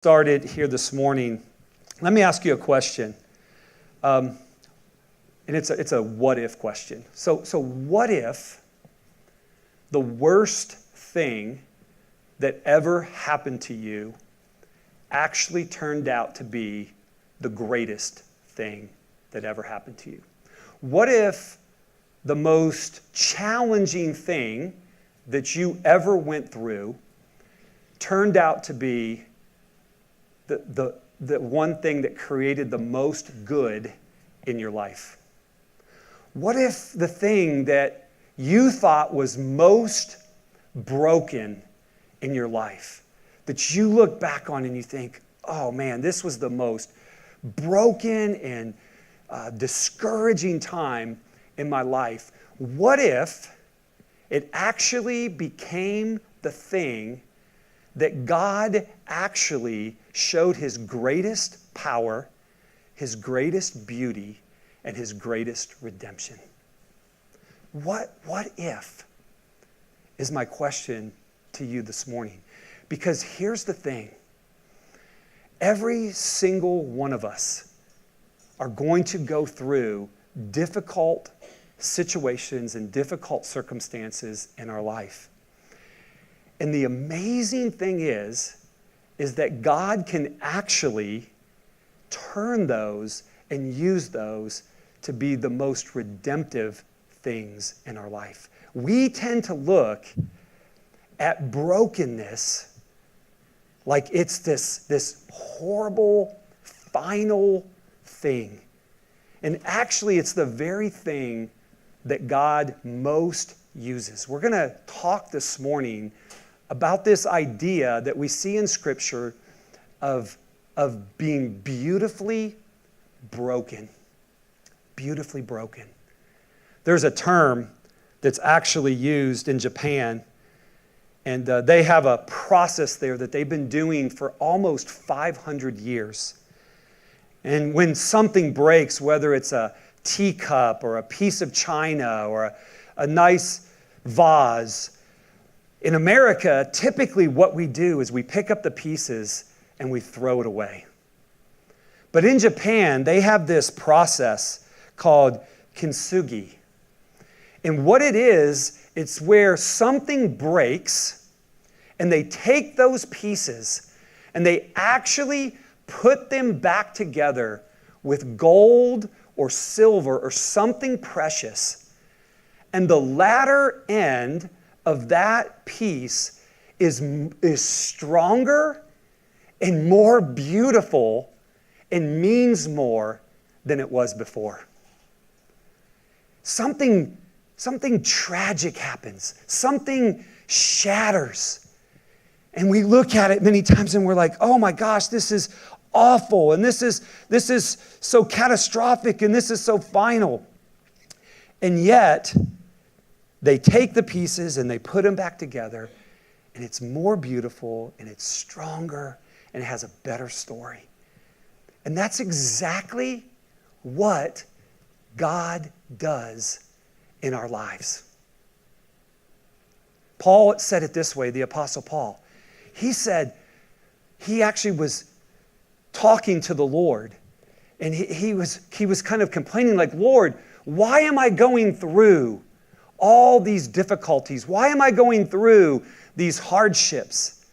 Started here this morning, let me ask you a question. And it's a what if question. So what if the worst thing that ever happened to you actually turned out to be the greatest thing that ever happened to you? What if the most challenging thing that you ever went through turned out to be the one thing that created the most good in your life? What if the thing that you thought was most broken in your life, that you look back on and you think, oh man, this was the most broken and discouraging time in my life? What if it actually became the thing that God actually showed His greatest power, His greatest beauty, and His greatest redemption? What if is my question to you this morning. Because here's the thing. Every single one of us are going to go through difficult situations and difficult circumstances in our life. And the amazing thing is that God can actually turn those and use those to be the most redemptive things in our life. We tend to look at brokenness like it's this horrible, final thing. And actually, it's the very thing that God most uses. We're going to talk this morning about this idea that we see in Scripture of being beautifully broken. Beautifully broken. There's a term that's actually used in Japan, and they have a process there that they've been doing for almost 500 years. And when something breaks, whether it's a teacup or a piece of china or a nice vase, in America, typically what we do is we pick up the pieces and we throw it away. But in Japan, they have this process called kintsugi. And what it is, it's where something breaks and they take those pieces and they actually put them back together with gold or silver or something precious. And the latter end of that piece is stronger and more beautiful and means more than it was before. Something tragic happens. Something shatters. And we look at it many times and we're like, oh my gosh, this is awful. And this is so catastrophic. And this is so final. And yet, they take the pieces and they put them back together. And it's more beautiful and it's stronger and it has a better story. And that's exactly what God does in our lives. Paul said it this way, the Apostle Paul. He said, he actually was talking to the Lord. And he was kind of complaining like, Lord, why am I going through all these difficulties? Why am I going through these hardships?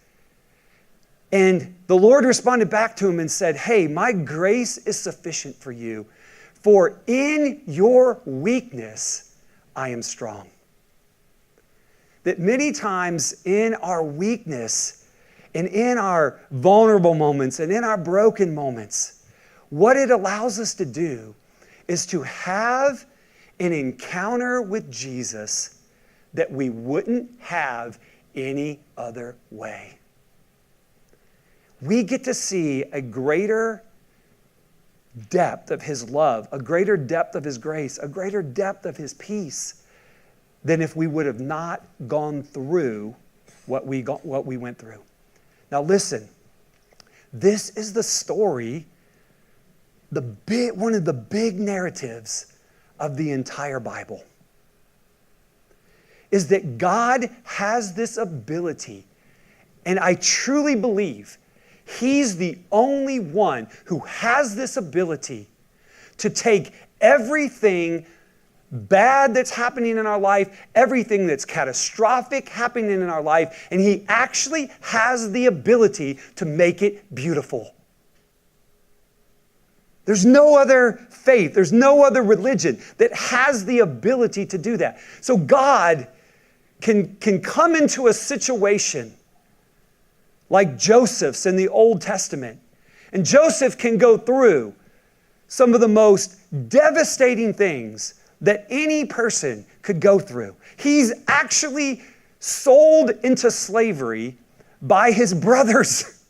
And the Lord responded back to him and said, hey, my grace is sufficient for you, for in your weakness I am strong. That many times in our weakness and in our vulnerable moments and in our broken moments, what it allows us to do is to have an encounter with Jesus that we wouldn't have any other way. We get to see a greater depth of His love, a greater depth of His grace, a greater depth of His peace than if we would have not gone through what we went through. Now listen, this is the story, one of the big narratives of the entire Bible, is that God has this ability, and I truly believe He's the only one who has this ability to take everything bad that's happening in our life, everything that's catastrophic happening in our life, and He actually has the ability to make it beautiful. There's no other faith, there's no other religion that has the ability to do that. So God can come into a situation like Joseph's in the Old Testament. And Joseph can go through some of the most devastating things that any person could go through. He's actually sold into slavery by his brothers.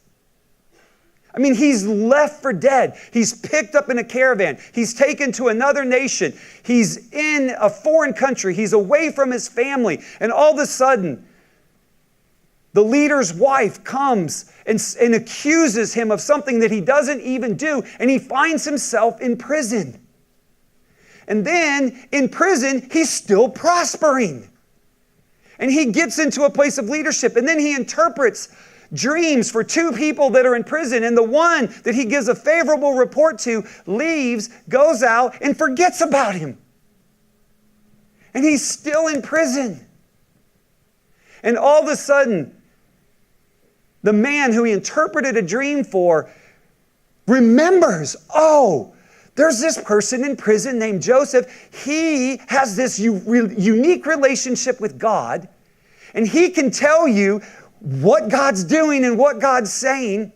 I mean, he's left for dead. He's picked up in a caravan. He's taken to another nation. He's in a foreign country. He's away from his family. And all of a sudden, the leader's wife comes and accuses him of something that he doesn't even do, and he finds himself in prison. And then in prison, he's still prospering. And he gets into a place of leadership, and then he interprets dreams for two people that are in prison, and the one that he gives a favorable report to leaves, goes out, and forgets about him. And he's still in prison. And all of a sudden, the man who he interpreted a dream for remembers, oh, there's this person in prison named Joseph. He has this unique relationship with God, and he can tell you what God's doing and what God's saying.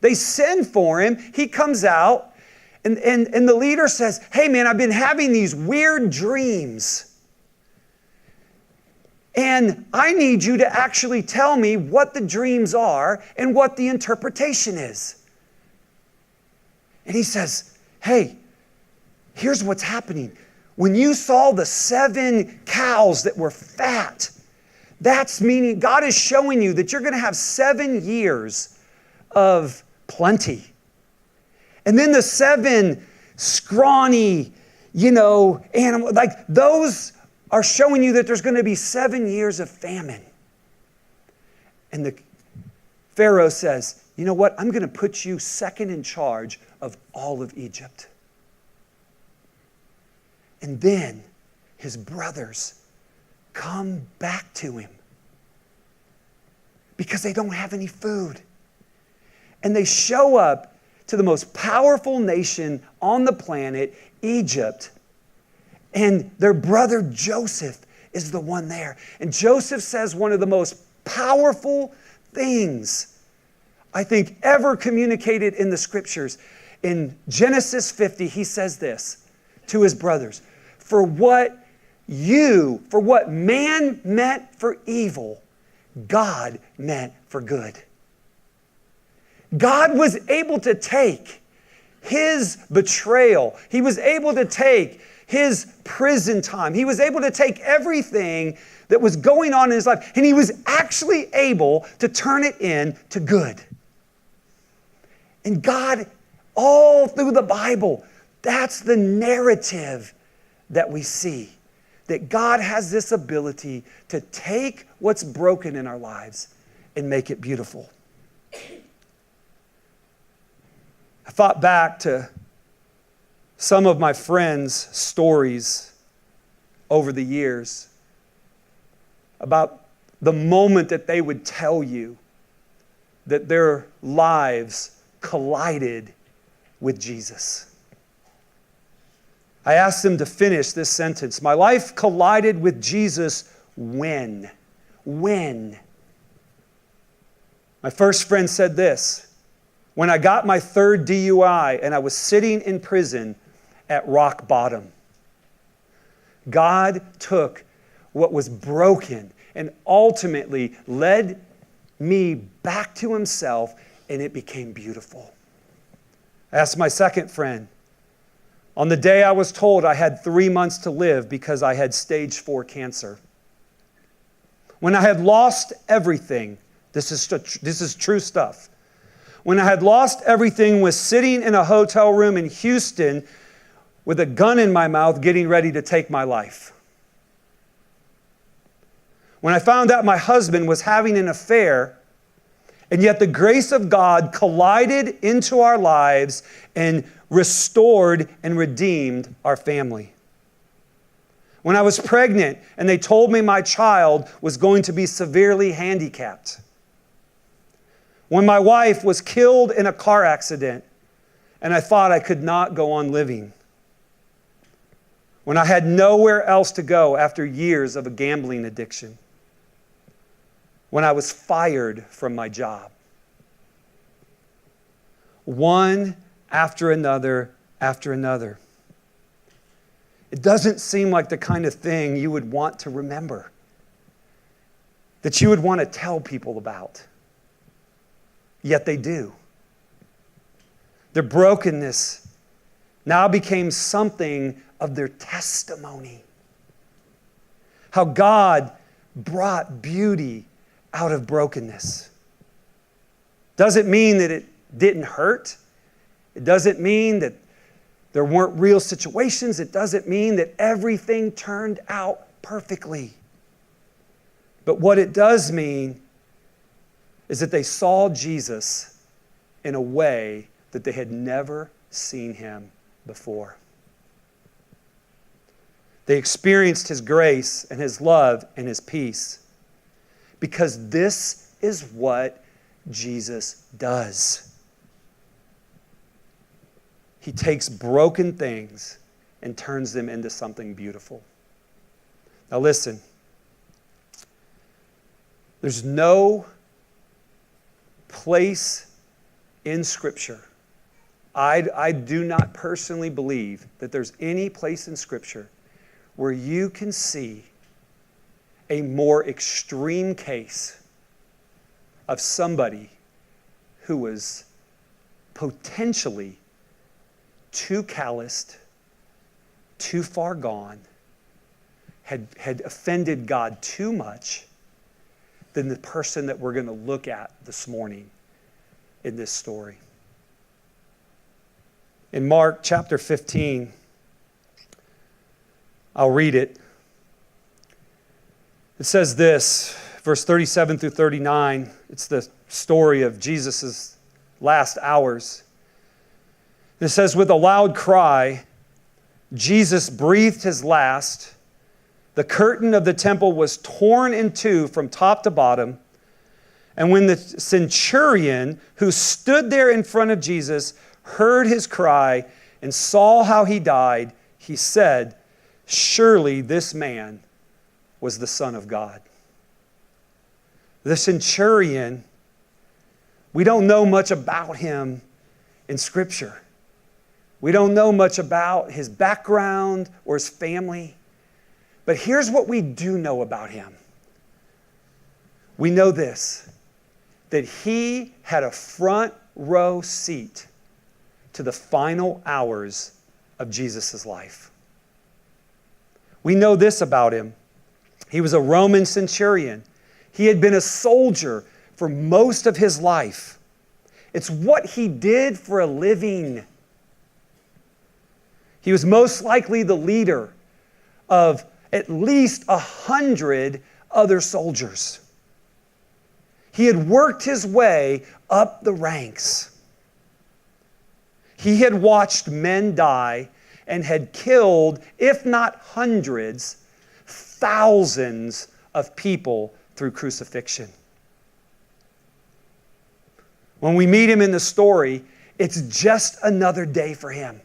They send for him. He comes out, and the leader says, hey man, I've been having these weird dreams. And I need you to actually tell me what the dreams are and what the interpretation is. And he says, hey, here's what's happening. When you saw the 7 cows that were fat, that's meaning God is showing you that you're going to have 7 years of plenty. And then the 7 scrawny, animals, like those are showing you that there's going to be 7 years of famine. And the Pharaoh says, you know what? I'm going to put you second in charge of all of Egypt. And then his brothers come back to him because they don't have any food. And they show up to the most powerful nation on the planet, Egypt. And their brother Joseph is the one there. And Joseph says one of the most powerful things I think ever communicated in the scriptures. In Genesis 50, he says this to his brothers, for what man meant for evil, God meant for good. God was able to take his betrayal. He was able to take his prison time. He was able to take everything that was going on in his life, and he was actually able to turn it into good. And God, all through the Bible, that's the narrative that we see. That God has this ability to take what's broken in our lives and make it beautiful. I thought back to some of my friends' stories over the years about the moment that they would tell you that their lives collided with Jesus. I asked them to finish this sentence. My life collided with Jesus when? When? My first friend said this, when I got my 3rd DUI and I was sitting in prison at rock bottom. God took what was broken and ultimately led me back to himself, and it became beautiful. I asked my second friend, on the day I was told I had 3 months to live because I had stage 4 cancer. When I had lost everything, this is true stuff. When I had lost everything, was sitting in a hotel room in Houston with a gun in my mouth getting ready to take my life. When I found out my husband was having an affair And yet the grace of God collided into our lives and restored and redeemed our family. When I was pregnant and they told me my child was going to be severely handicapped. When my wife was killed in a car accident and I thought I could not go on living. When I had nowhere else to go after years of a gambling addiction. When I was fired from my job. One after another after another. It doesn't seem like the kind of thing you would want to remember, that you would want to tell people about. Yet they do. Their brokenness now became something of their testimony. How God brought beauty out of brokenness. Doesn't mean that it didn't hurt. It doesn't mean that there weren't real situations. It doesn't mean that everything turned out perfectly. But what it does mean is that they saw Jesus in a way that they had never seen him before. They experienced his grace and his love and his peace because this is what Jesus does. He takes broken things and turns them into something beautiful. Now listen, there's no place in Scripture. I do not personally believe that there's any place in Scripture where you can see a more extreme case of somebody who was potentially too calloused, too far gone, had offended God too much than the person that we're going to look at this morning in this story. In Mark chapter 15, I'll read it. It says this, verse 37 through 39. It's the story of Jesus' last hours. It says, with a loud cry, Jesus breathed his last. The curtain of the temple was torn in two from top to bottom. And when the centurion who stood there in front of Jesus heard his cry and saw how he died, he said, surely this man was the Son of God. The centurion, we don't know much about him in Scripture. We don't know much about his background or his family. But here's what we do know about him. We know this, that he had a front row seat to the final hours of Jesus' life. We know this about him. He was a Roman centurion. He had been a soldier for most of his life. It's what he did for a living. He was most likely the leader of at least 100 other soldiers. He had worked his way up the ranks. He had watched men die and had killed, if not hundreds, thousands of people through crucifixion. When we meet him in the story, it's just another day for him.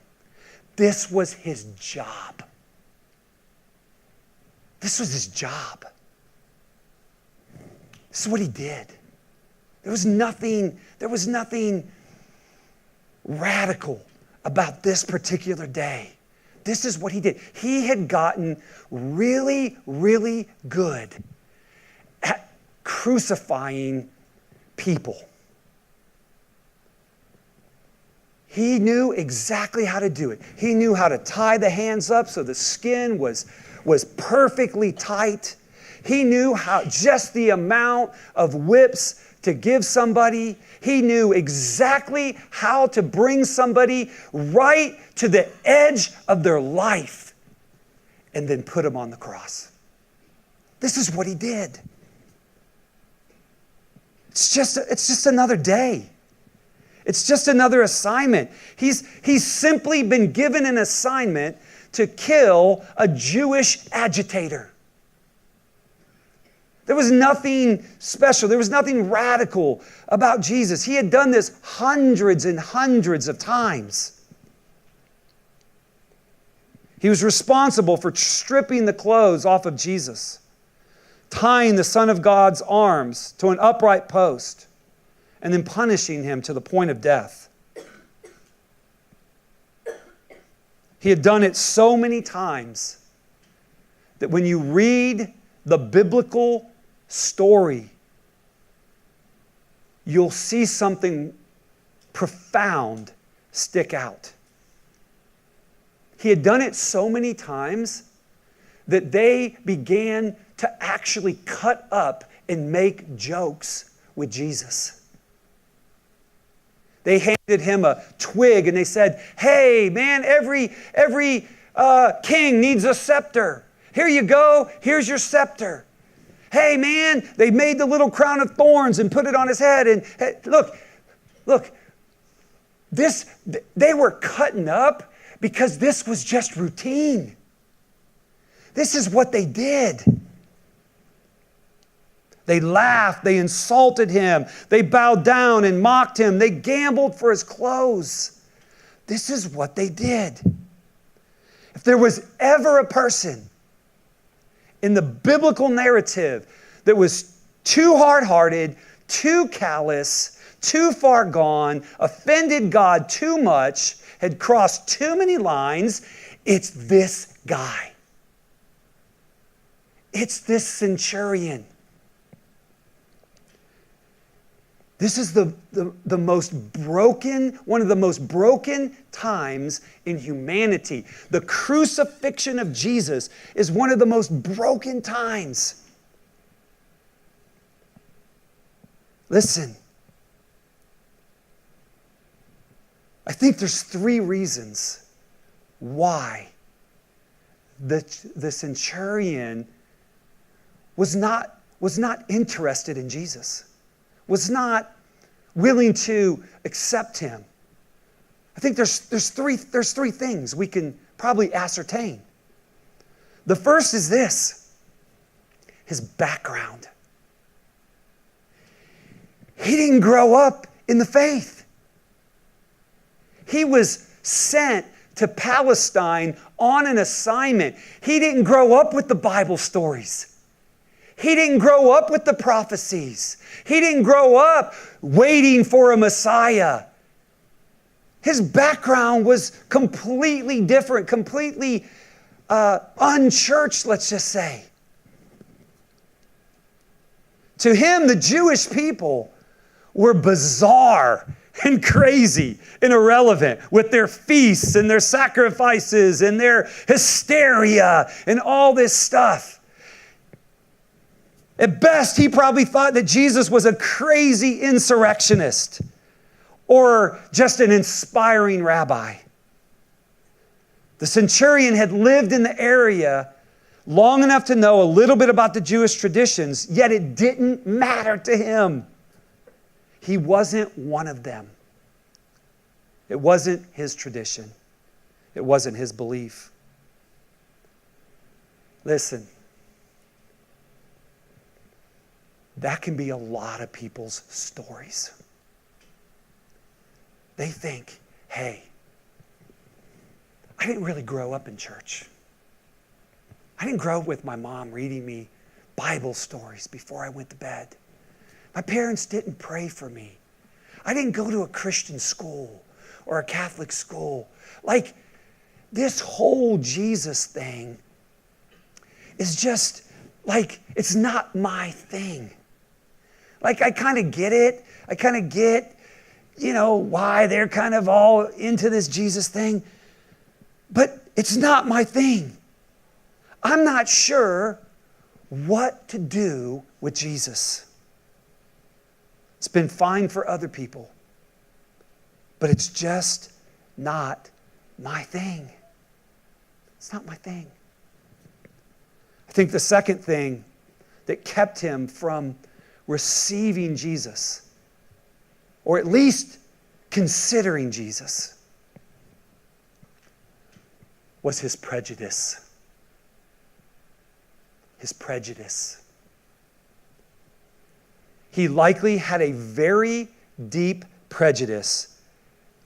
This was his job. This was his job. This is what he did. There was nothing radical about this particular day. This is what he did. He had gotten really, really good at crucifying people. He knew exactly how to do it. He knew how to tie the hands up so the skin was perfectly tight. He knew how just the amount of whips to give somebody. He knew exactly how to bring somebody right to the edge of their life and then put them on the cross. This is what he did. It's just another day. It's just another assignment. He's simply been given an assignment to kill a Jewish agitator. There was nothing special. There was nothing radical about Jesus. He had done this hundreds and hundreds of times. He was responsible for stripping the clothes off of Jesus, tying the Son of God's arms to an upright post, and then punishing him to the point of death. He had done it so many times that when you read the biblical story, you'll see something profound stick out. He had done it so many times that they began to actually cut up and make jokes with Jesus. They handed him a twig and they said, "Hey, man, every king needs a scepter. Here you go. Here's your scepter. Hey, man," they made the little crown of thorns and put it on his head. And hey, look, they were cutting up because this was just routine. This is what they did. They laughed, they insulted him, they bowed down and mocked him, they gambled for his clothes. This is what they did. If there was ever a person in the biblical narrative that was too hard-hearted, too callous, too far gone, offended God too much, had crossed too many lines, it's this guy. It's this centurion. This is the most broken, one of the most broken times in humanity. The crucifixion of Jesus is one of the most broken times. Listen, I think there's 3 reasons why the centurion was not interested in Jesus, was not willing to accept him. I think there's three things we can probably ascertain. The first is this: his background. He didn't grow up in the faith. He was sent to Palestine on an assignment. He didn't grow up with the Bible stories. He didn't grow up with the prophecies. He didn't grow up waiting for a Messiah. His background was completely different, completely unchurched, let's just say. To him, the Jewish people were bizarre and crazy and irrelevant with their feasts and their sacrifices and their hysteria and all this stuff. At best, he probably thought that Jesus was a crazy insurrectionist or just an inspiring rabbi. The centurion had lived in the area long enough to know a little bit about the Jewish traditions, yet it didn't matter to him. He wasn't one of them. It wasn't his tradition. It wasn't his belief. Listen, that can be a lot of people's stories. They think, hey, I didn't really grow up in church. I didn't grow up with my mom reading me Bible stories before I went to bed. My parents didn't pray for me. I didn't go to a Christian school or a Catholic school. Like, this whole Jesus thing is just like, it's not my thing. Like, I kind of get it. I kind of get, why they're kind of all into this Jesus thing. But it's not my thing. I'm not sure what to do with Jesus. It's been fine for other people, but it's just not my thing. It's not my thing. I think the second thing that kept him from receiving Jesus, or at least considering Jesus, was his prejudice. His prejudice. He likely had a very deep prejudice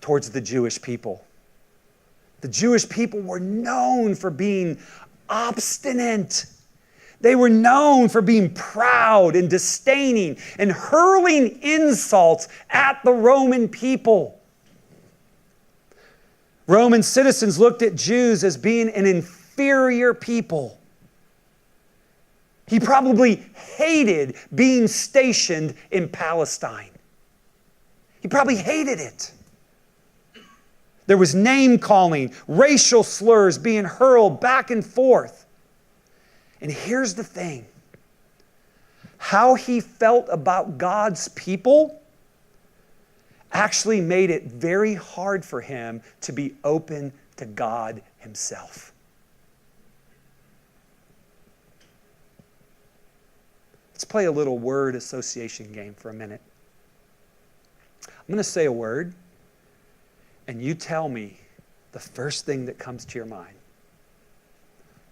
towards the Jewish people. The Jewish people were known for being obstinate. They were known for being proud and disdaining and hurling insults at the Roman people. Roman citizens looked at Jews as being an inferior people. He probably hated being stationed in Palestine. He probably hated it. There was name-calling, racial slurs being hurled back and forth. And here's the thing. How he felt about God's people actually made it very hard for him to be open to God himself. Let's play a little word association game for a minute. I'm going to say a word, and you tell me the first thing that comes to your mind.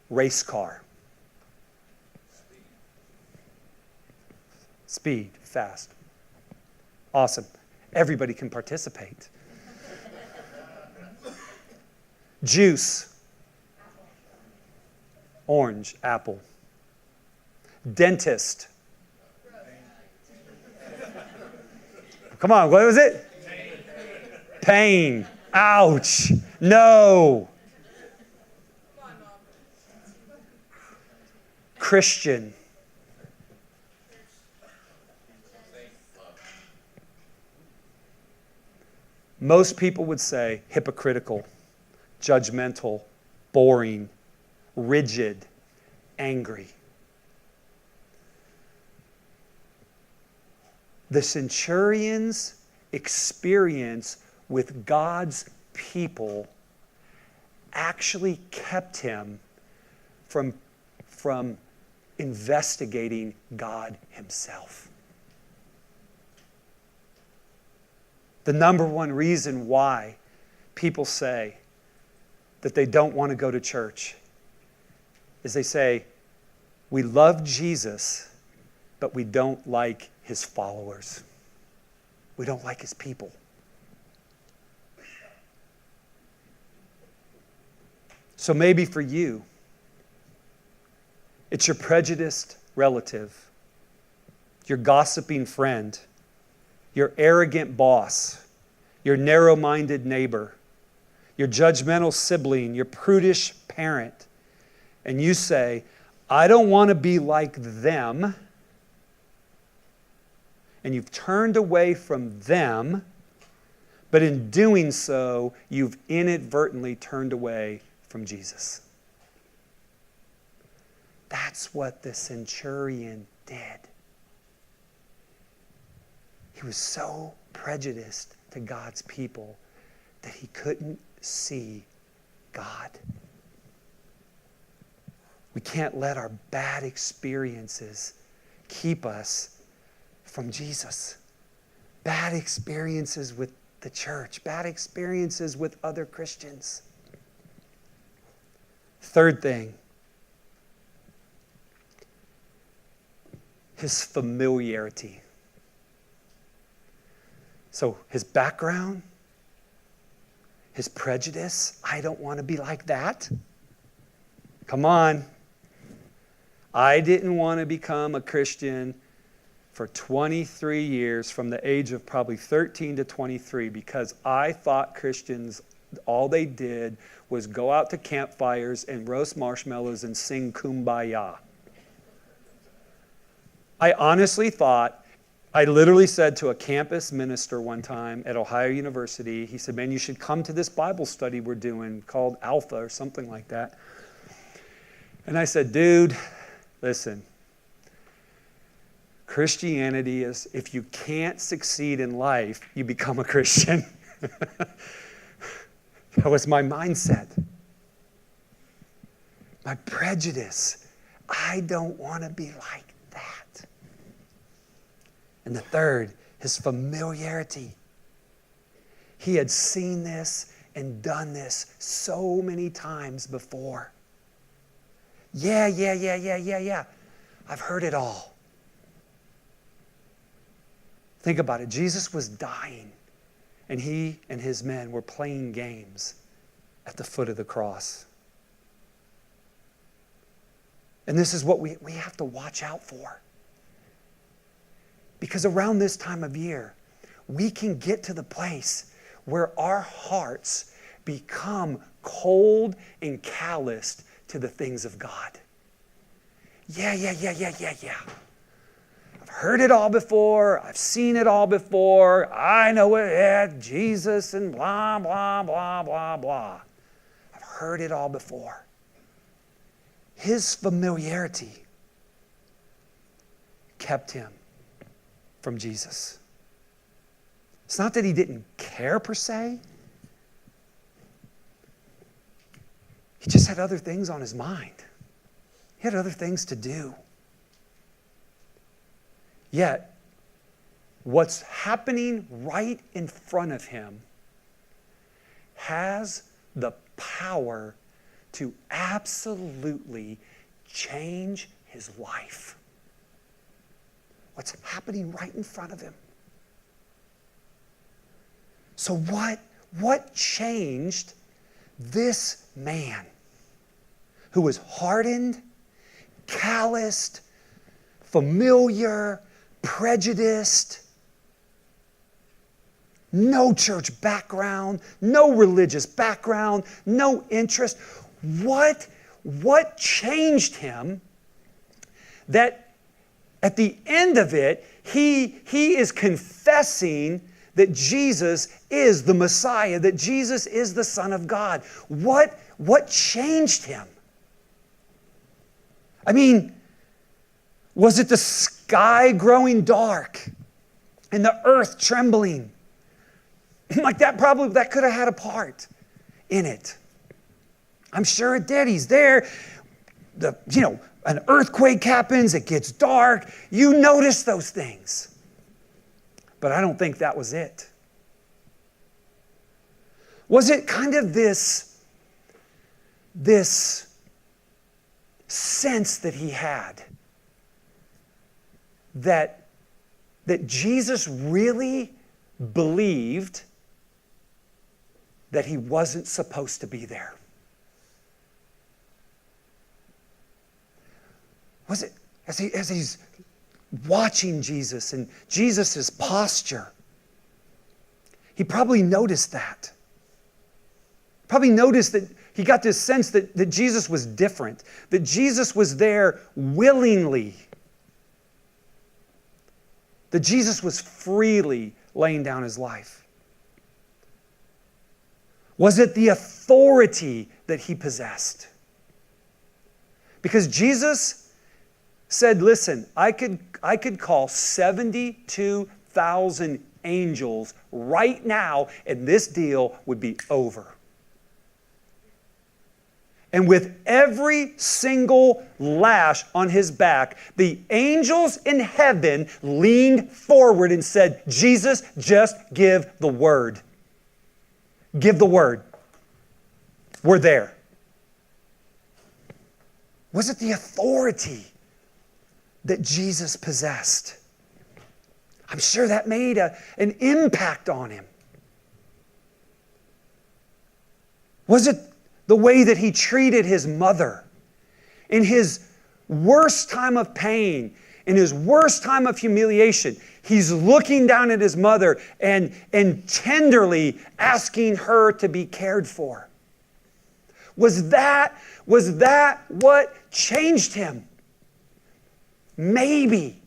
Race car. Speed, fast. Awesome. Everybody can participate. Juice. Orange, apple. Dentist. Come on, what was it? Pain. Ouch. No. Christian. Most people would say hypocritical, judgmental, boring, rigid, angry. The centurion's experience with God's people actually kept him from investigating God himself. The number one reason why people say that they don't want to go to church is they say, we love Jesus, but we don't like his followers. We don't like his people. So maybe for you, it's your prejudiced relative, your gossiping friend, your arrogant boss, your narrow-minded neighbor, your judgmental sibling, your prudish parent, and you say, I don't want to be like them, and you've turned away from them, but in doing so, you've inadvertently turned away from Jesus. That's what the centurion did. He was so prejudiced to God's people that he couldn't see God. We can't let our bad experiences keep us from Jesus. Bad experiences with the church, bad experiences with other Christians. Third thing, his familiarity. So his background, his prejudice, I don't want to be like that. Come on. I didn't want to become a Christian for 23 years from the age of probably 13 to 23 because I thought Christians, all they did was go out to campfires and roast marshmallows and sing Kumbaya. I honestly thought, I literally said to a campus minister one time at Ohio University, he said, man, you should come to this Bible study we're doing called Alpha or something like that. And I said, dude, listen, Christianity is, if you can't succeed in life, you become a Christian. That was my mindset. My prejudice. I don't want to be like that. And the third, his familiarity. He had seen this and done this so many times before. Yeah. I've heard it all. Think about it. Jesus was dying, and he and his men were playing games at the foot of the cross. And this is what we have to watch out for. Because around this time of year, we can get to the place where our hearts become cold and calloused to the things of God. Yeah. I've heard it all before. I've seen it all before. I know it. Yeah, Jesus and blah, blah, blah, blah, blah. I've heard it all before. His familiarity kept him from Jesus. It's not that he didn't care per se. He just had other things on his mind. He had other things to do. Yet, what's happening right in front of him has the power to absolutely change his life. What's happening right in front of him. So what changed this man who was hardened, calloused, familiar, prejudiced, no church background, no religious background, no interest? What changed him that at the end of it, he is confessing that Jesus is the Messiah, that Jesus is the Son of God? What changed him? I mean, was it the sky growing dark and the earth trembling? Like that could have had a part in it. I'm sure it did. He's there. An earthquake happens. It gets dark. You notice those things. But I don't think that was it. Was it kind of this sense that he had that Jesus really believed that he wasn't supposed to be there? Was it as he's watching Jesus and Jesus' posture? He probably noticed that. Probably noticed that he got this sense that Jesus was different, that Jesus was there willingly, that Jesus was freely laying down his life. Was it the authority that he possessed? Because Jesus said, listen, I could call 72,000 angels right now and this deal would be over. And with every single lash on his back, the angels in heaven leaned forward and said, Jesus, just give the word. Give the word. We're there. Was it the authority that Jesus possessed? I'm sure that made an impact on him. Was it the way that he treated his mother in his worst time of pain, in his worst time of humiliation? He's looking down at his mother and tenderly asking her to be cared for. Was that what changed him? Maybe.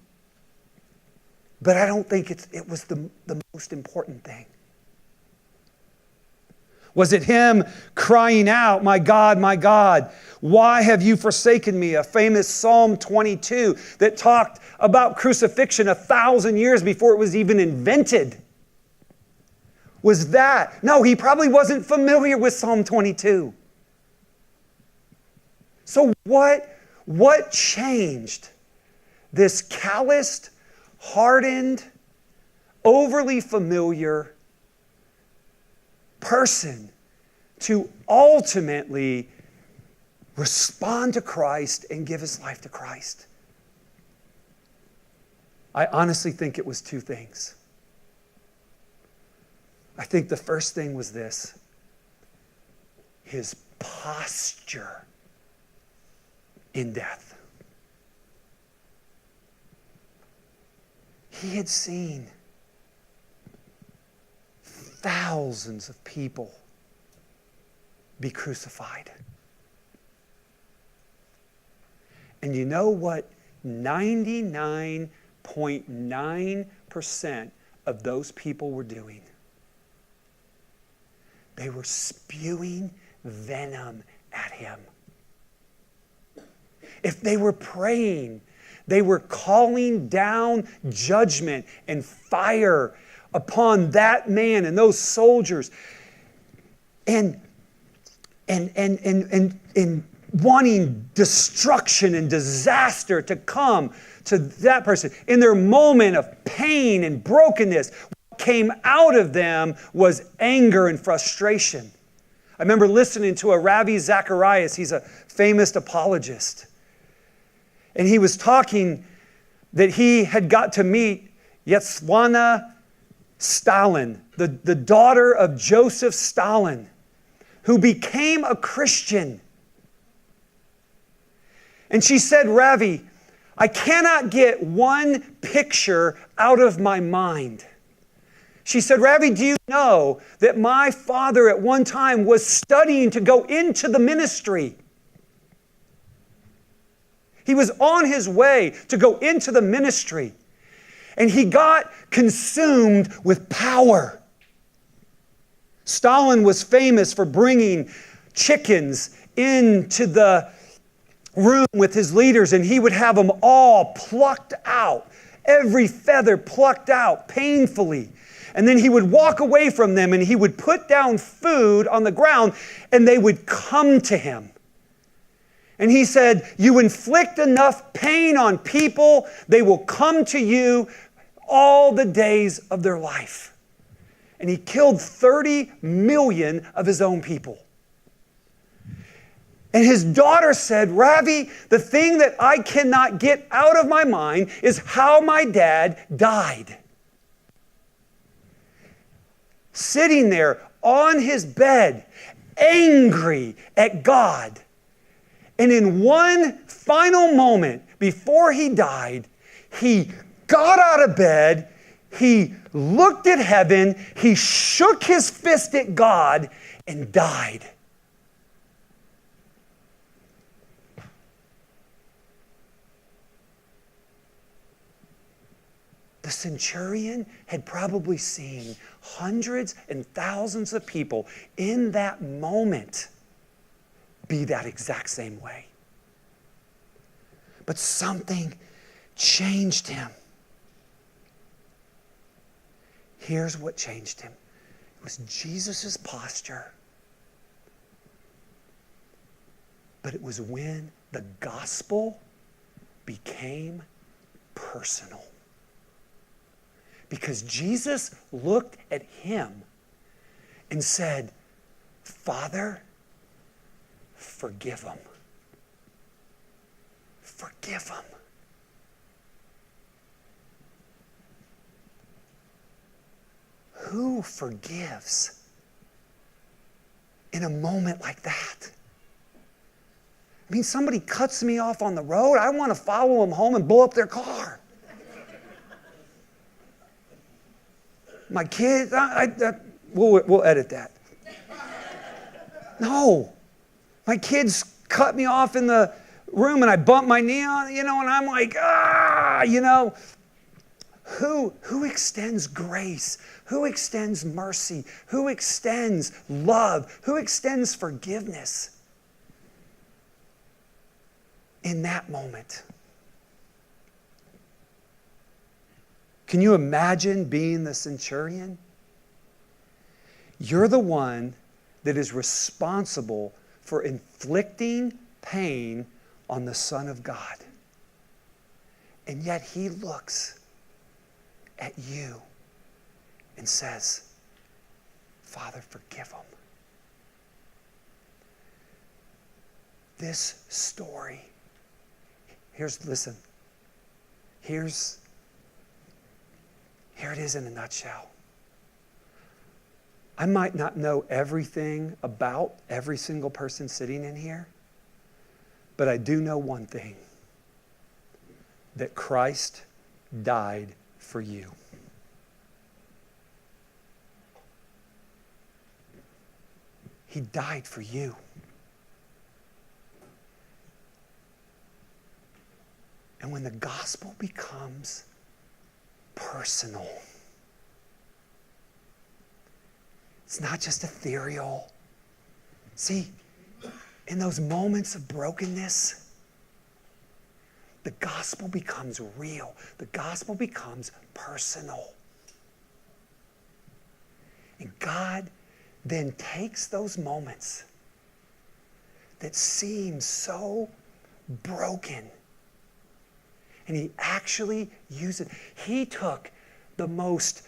But I don't think it was the most important thing. Was it him crying out, my God, why have you forsaken me? A famous Psalm 22 that talked about crucifixion 1,000 years before it was even invented. Was that? No, he probably wasn't familiar with Psalm 22. So what changed this calloused, hardened, overly familiar person to ultimately respond to Christ and give his life to Christ? I honestly think it was two things. I think the first thing was this: his posture in death. He had seen thousands of people be crucified. And you know what 99.9% of those people were doing? They were spewing venom at him. If they were praying, they were calling down judgment and fire upon that man and those soldiers, and wanting destruction and disaster to come to that person. In their moment of pain and brokenness, what came out of them was anger and frustration. I remember listening to a Ravi Zacharias. He's a famous apologist. And he was talking that he had got to meet Yevgenia Stalin, the daughter of Joseph Stalin, who became a Christian. And she said, Ravi, I cannot get one picture out of my mind. She said, Ravi, do you know that my father at one time was studying to go into the ministry? He was on his way to go into the ministry. And he got consumed with power. Stalin was famous for bringing chickens into the room with his leaders, and he would have them all plucked out, every feather plucked out painfully. And then he would walk away from them and he would put down food on the ground and they would come to him. And he said, you inflict enough pain on people, they will come to you all the days of their life. And he killed 30 million of his own people. And his daughter said, Ravi, the thing that I cannot get out of my mind is how my dad died. Sitting there on his bed, angry at God. And in one final moment before he died, he got out of bed, he looked at heaven, he shook his fist at God, and died. The centurion had probably seen hundreds and thousands of people in that moment be that exact same way. But something changed him. Here's what changed him. It was Jesus' posture. But it was when the gospel became personal. Because Jesus looked at him and said, Father, forgive them. Forgive them. Who forgives in a moment like that? I mean, somebody cuts me off on the road, I want to follow them home and blow up their car. My kids, we'll edit that. No. My kids cut me off in the room and I bump my knee on, and I'm like, Who extends grace? Who extends mercy? Who extends love? Who extends forgiveness in that moment? Can you imagine being the centurion? You're the one that is responsible for inflicting pain on the Son of God. And yet he looks at you and says, Father, forgive them. This story, here it is in a nutshell. I might not know everything about every single person sitting in here, but I do know one thing, that Christ died for you. He died for you. And when the gospel becomes personal, it's not just ethereal. See, in those moments of brokenness, the gospel becomes real. The gospel becomes personal. And God then takes those moments that seem so broken, and He actually uses it. He took the most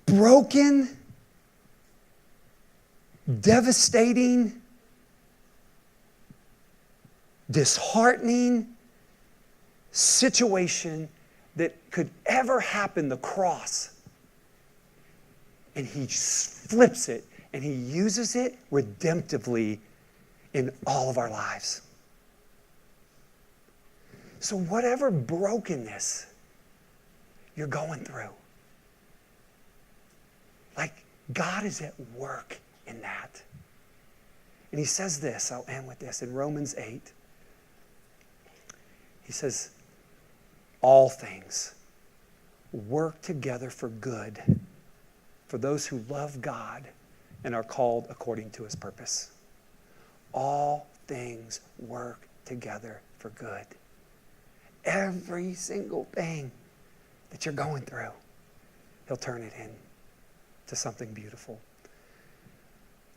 broken, devastating, disheartening situation that could ever happen, the cross. And He flips it and He uses it redemptively in all of our lives. So whatever brokenness you're going through, like God is at work in that. And He says this, I'll end with this, in Romans 8. He says, all things work together for good for those who love God and are called according to His purpose. All things work together for good. Every single thing that you're going through, He'll turn it into something beautiful.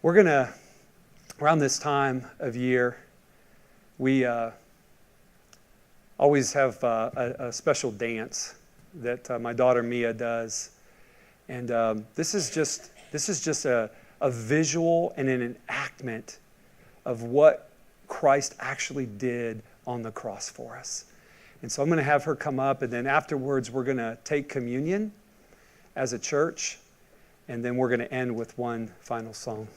We're going to, around this time of year, we always have a special dance that my daughter Mia does. And this is just a visual and an enactment of what Christ actually did on the cross for us. And so I'm going to have her come up, and then afterwards we're going to take communion as a church, and then we're going to end with one final song.